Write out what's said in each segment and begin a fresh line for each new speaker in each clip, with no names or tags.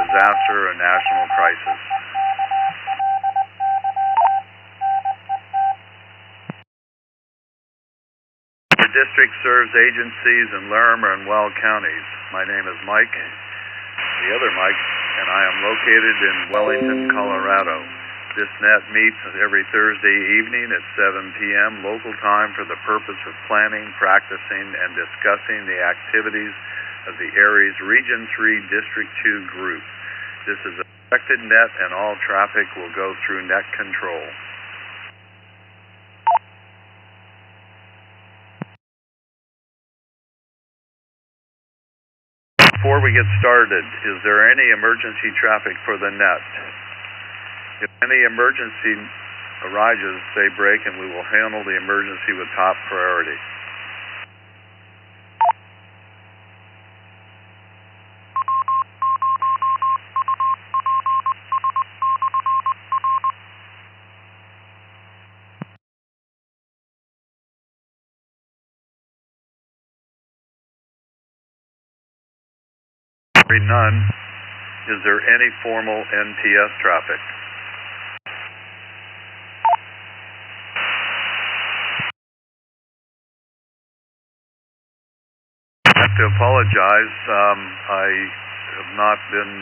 disaster or national crisis. The district serves agencies in Larimer and Weld counties. My name is Mike, the other Mike, and I am located in Wellington, Colorado. This net meets every Thursday evening at 7 p.m. local time for the purpose of planning, practicing, and discussing the activities of the ARES Region 3 District 2 group. This is a protected net and all traffic will go through net control. Before we get started, is there any emergency traffic for the net? If any emergency arises, say break, and we will handle the emergency with top priority. None. Is there any formal NPS traffic? I have to apologize. I have not been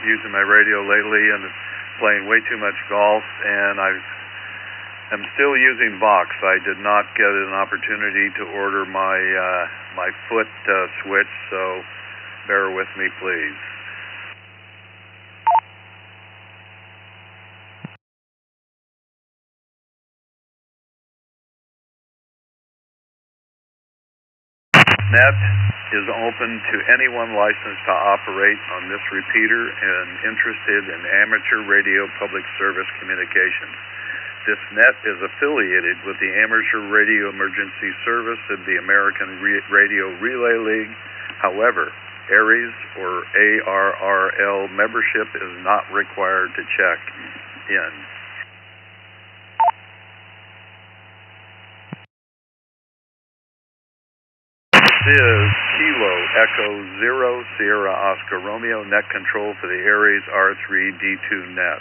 using my radio lately and playing way too much golf, and I am still using Vox. I did not get an opportunity to order my foot switch, so bear with me, please. Net is open to anyone licensed to operate on this repeater and interested in amateur radio public service communications. This net is affiliated with the Amateur Radio Emergency Service of the American Radio Relay League. However, ARES or ARRL membership is not required to check in. This is Kilo Echo 0 Sierra Oscar Romeo net control for the ARES R3D2 net.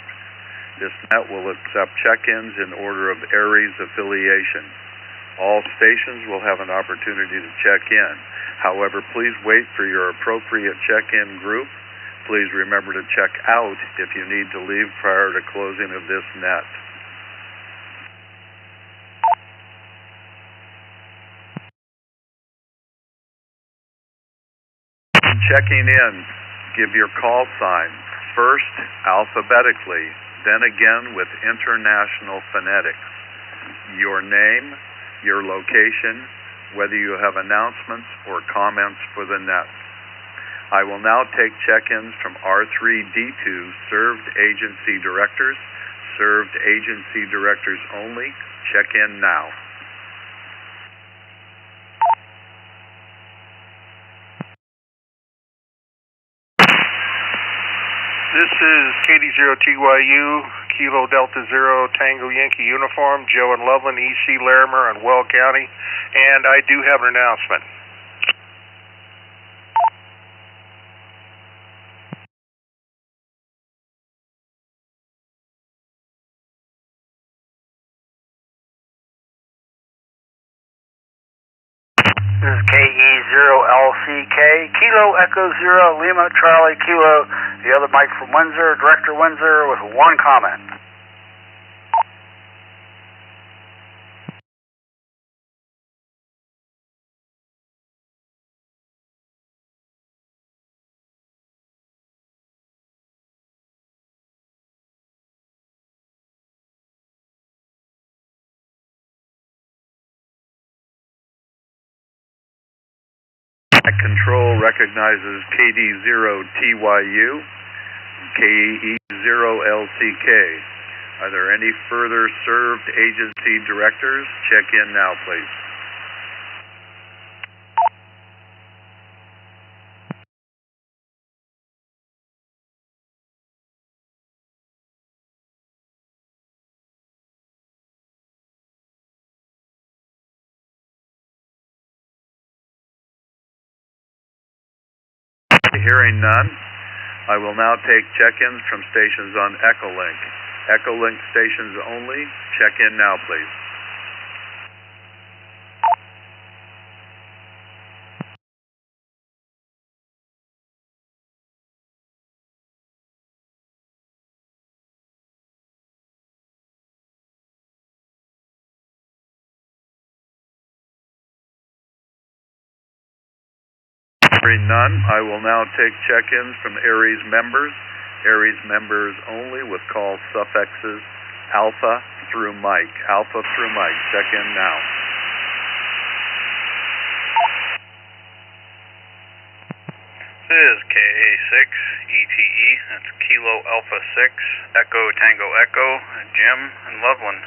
This net will accept check-ins in order of ARES affiliation. All stations will have an opportunity to check in. However, please wait for your appropriate check-in group. Please remember to check out if you need to leave prior to closing of this net. Checking in, give your call sign, first alphabetically, then again with international phonetics. Your name, your location, whether you have announcements or comments for the net. I will now take check-ins from R3D2 served agency directors. Served agency directors only. Check in now.
This is KD0TYU, Kilo Delta 0, Tango Yankee Uniform, Joe and Loveland, EC Larimer and Weld County, and I do have an announcement.
This is KE0LCK, Kilo Echo 0, Lima Charlie Kilo, the other Mike from Windsor, Director Windsor, with one comment.
Control recognizes KD0TYU, KE0LCK. Are there any further served agency directors? Check in now, please. Hearing none, I will now take check-ins from stations on Echolink. Echolink stations only. Check in now, please. Hearing none, I will now take check-ins from ARES members. ARES members only with call suffixes Alpha through Mike. Alpha through Mike. Check in now.
This is KA6 ETE. That's Kilo Alpha 6 Echo Tango Echo. Jim and Loveland.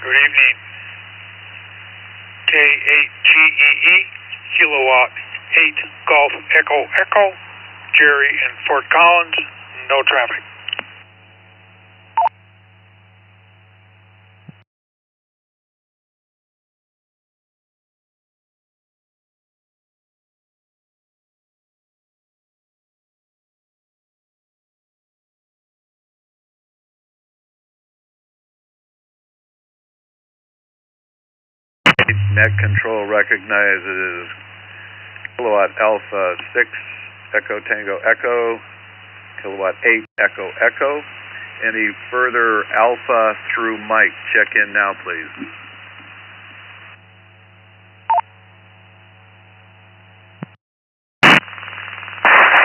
Good evening. K8GEE, Kilowatt 8 Golf Echo Echo, Jerry in Fort Collins, no traffic.
Net control recognizes Kilowatt Alpha 6 Echo Tango Echo, Kilowatt 8 Echo Echo. Any further Alpha through Mike, check in now, please.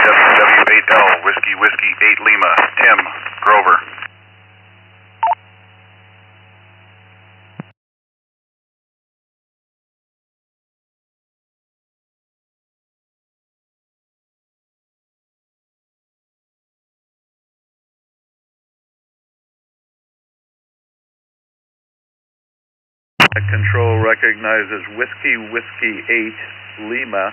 W8L Whiskey Whiskey 8 Lima, Tim Grover.
Control recognizes Whiskey Whiskey 8 Lima.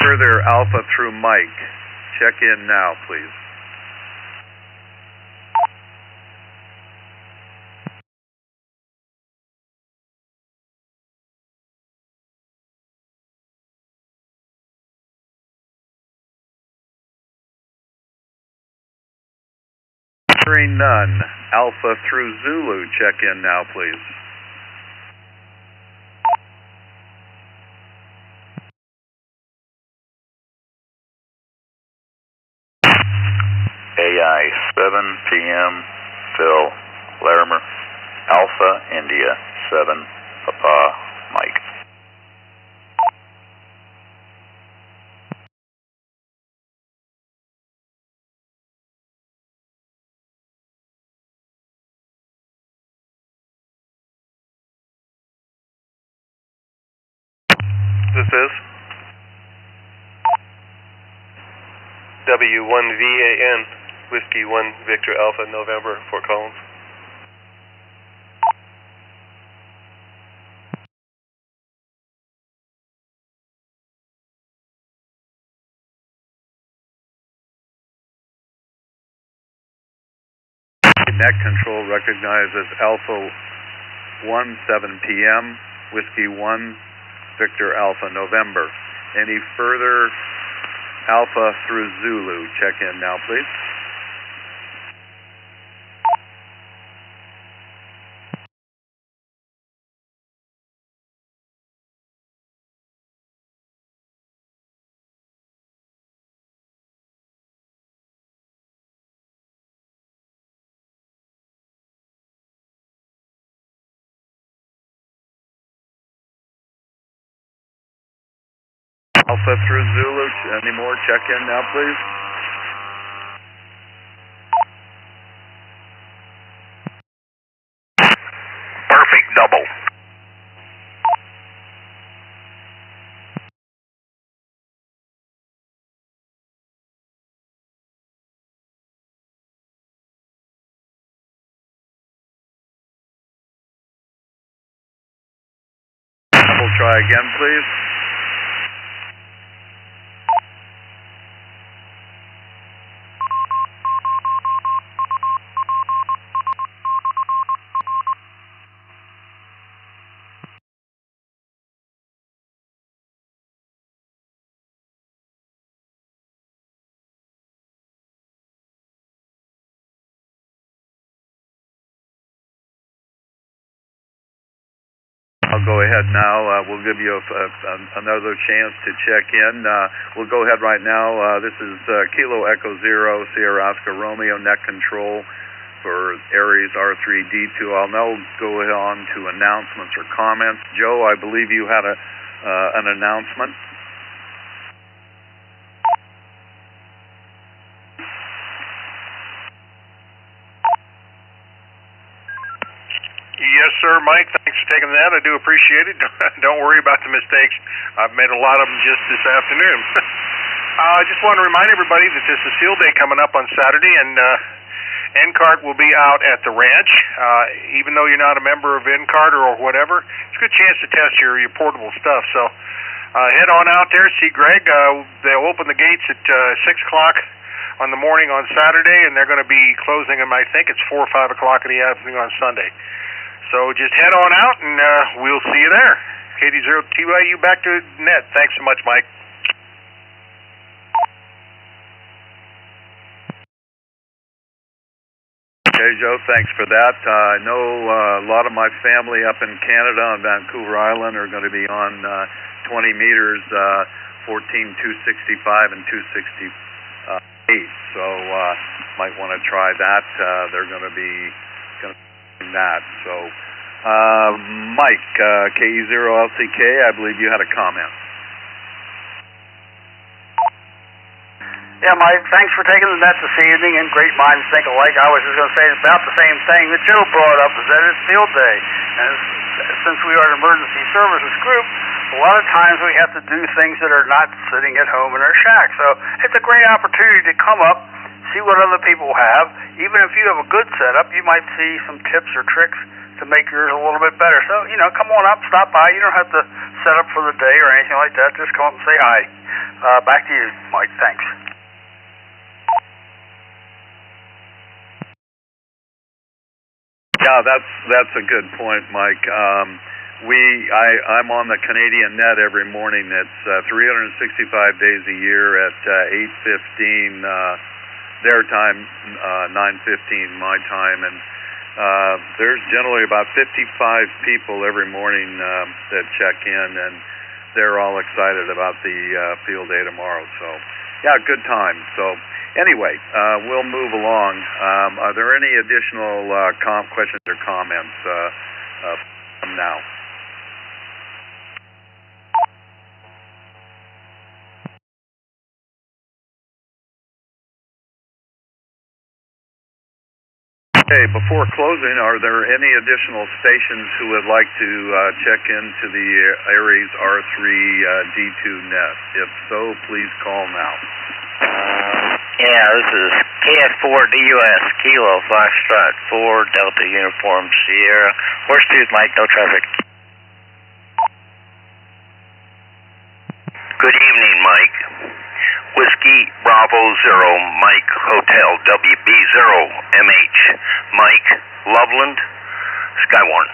Further Alpha through Mike. Check in now, please. Hearing none. Alpha through Zulu, check in now, please.
AI 7 PM, Phil Larimer, Alpha India 7, Papa Mike.
This is W1VAN, Whiskey 1 Victor Alpha November, Fort Collins.
Net control recognizes Alpha 1 7 PM, Whiskey 1 Victor Alpha November. Any further Alpha through Zulu, check in now, please. Alpha through Zulu, any more? Check in now, please.
Perfect double.
We'll try again, please. I'll go ahead now. We'll give you another chance to check in. We'll go ahead right now. This is Kilo Echo Zero, Sierra Oscar Romeo, net control for ARES R3D2. I'll now go on to announcements or comments. Joe, I believe you had an announcement.
Yes, sir, Mike. Thanks for taking that. I do appreciate it. Don't worry about the mistakes. I've made a lot of them just this afternoon. I just want to remind everybody that there's a field day coming up on Saturday, and NCART will be out at the ranch. Even though you're not a member of NCART or whatever, it's a good chance to test your portable stuff. So head on out there, see Greg. They'll open the gates at 6 o'clock on the morning on Saturday, and they're going to be closing them, I think it's 4 or 5 o'clock in the afternoon on Sunday. So just head on out, and we'll see you there. KD0TYU back to net. Thanks so much, Mike.
Okay, Joe, thanks for that. I know a lot of my family up in Canada on Vancouver Island are going to be on 20 meters, 14,265 and 268. So might want to try that. They're going to be that. So, Mike, KE0LCK, I believe you had a comment.
Yeah, Mike, thanks for taking the net this evening, and great minds think alike. I was just going to say about the same thing that Joe brought up, is that it's field day. And since we are an emergency services group, a lot of times we have to do things that are not sitting at home in our shack. So it's a great opportunity to come up, see what other people have. Even if you have a good setup, you might see some tips or tricks to make yours a little bit better. So, come on up, stop by. You don't have to set up for the day or anything like that. Just come up and say hi. Back to you, Mike. Thanks.
Yeah, that's a good point, Mike. I'm on the Canadian net every morning. It's 365 days a year at 8:15 their time, 9:15 my time, and there's generally about 55 people every morning that check in, and they're all excited about the field day tomorrow. So, yeah, good time. So, anyway, we'll move along. Are there any additional questions or comments from now? Okay, before closing, are there any additional stations who would like to check into the ARES R3D2 net? If so, please call now.
Yeah, this is KF4DUS, Kilo Foxtrot 4, Delta Uniform Sierra. Horsetooth, Mike, no traffic.
Good evening, Mike. Whiskey Bravo 0, Mike Hotel WB0 MH, Mike Loveland, Skywarn.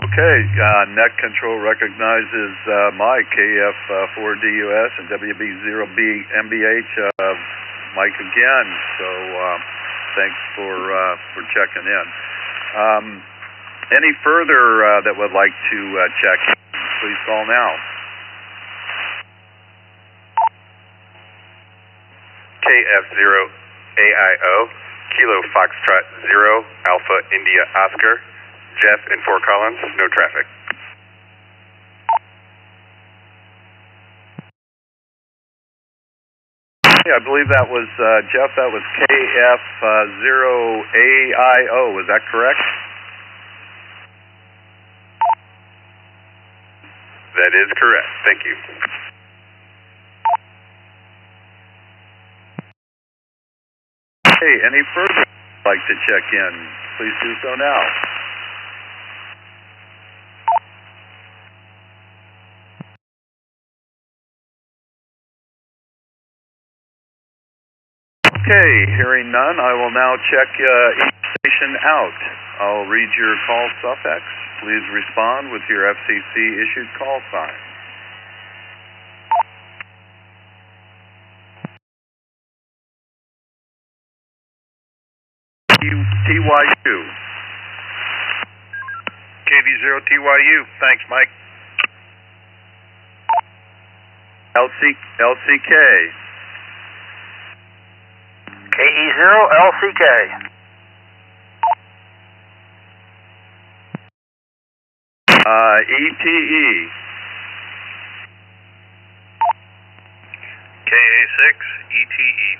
Okay, net control recognizes Mike, KF4DUS and WB0BMBH, Mike again. So thanks for checking in. Any further that would like to check, please call now.
KF0AIO, Kilo Foxtrot 0, Alpha India Oscar, Jeff in Fort Collins, no traffic.
Yeah, I believe that was, Jeff, that was KF0AIO, is that correct?
That is correct, thank you.
Hey, any further like to check in, please do so now. Okay, hearing none, I will now check each station out. I'll read your call suffix. Please respond with your FCC issued call sign. TYU.
KV0TYU. Thanks, Mike.
LCK.
KE0LCK.
ETE.
KA6 ETE.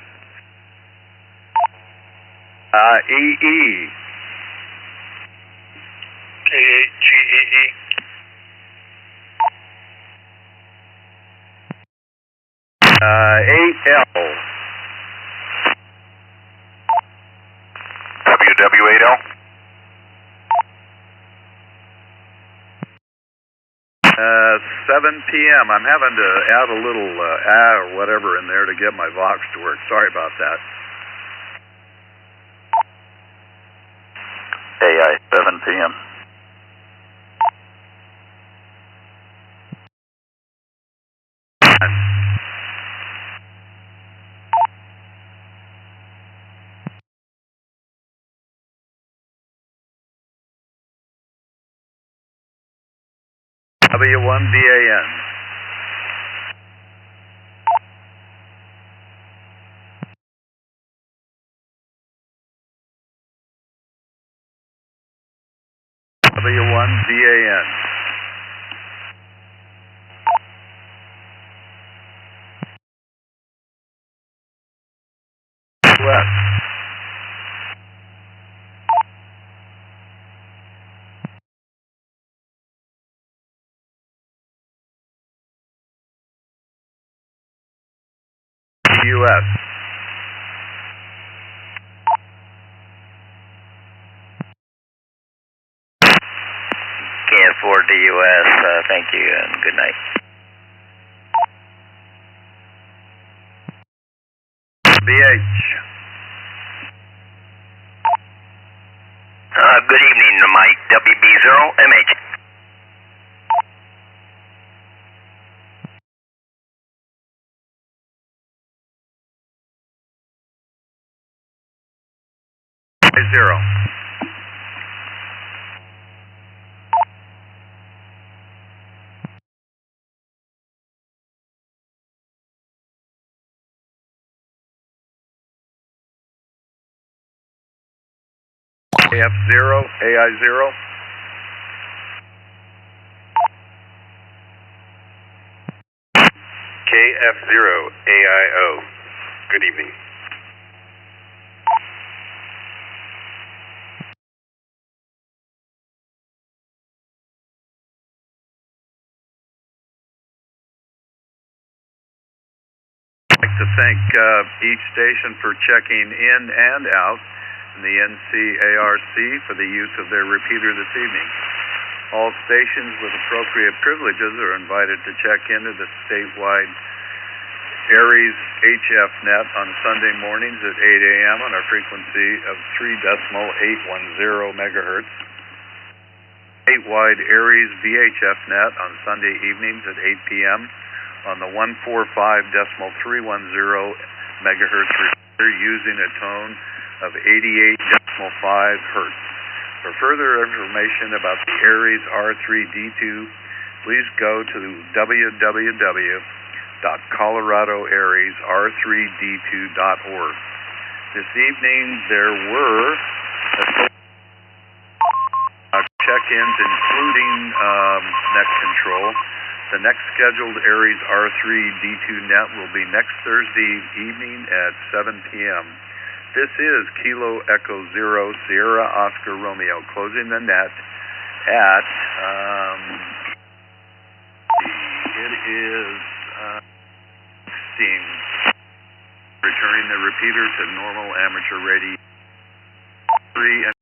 EE.
K8GEE.
AL.
WW8L.
7 p.m. I'm having to add a little or whatever in there to get my Vox to work. Sorry about that.
AI, 7 p.m.
W1VAN. W1VAN. West. US.
KF4DUS, thank you and good night.
BH.
Good evening, Mike. WB0MH.
Zero. AF0, AI0.
KF0AIO. Good evening.
I'd like to thank each station for checking in and out, and the NCARC for the use of their repeater this evening. All stations with appropriate privileges are invited to check into the statewide ARES UHF Net on Sunday mornings at 8 a.m. on a frequency of 3.810 megahertz. Statewide ARES VHF Net on Sunday evenings at 8 p.m. on the 145.310 megahertz repeater using a tone of 88.5 hertz. For further information about the ARES R3D2, please go to www.coloradoaresr3d2.org. This evening there were check-ins including net control. The next scheduled ARES R3D2 net will be next Thursday evening at 7 p.m. This is Kilo Echo 0 Sierra Oscar Romeo closing the net at it is 16. Returning the repeater to normal amateur radio 3 and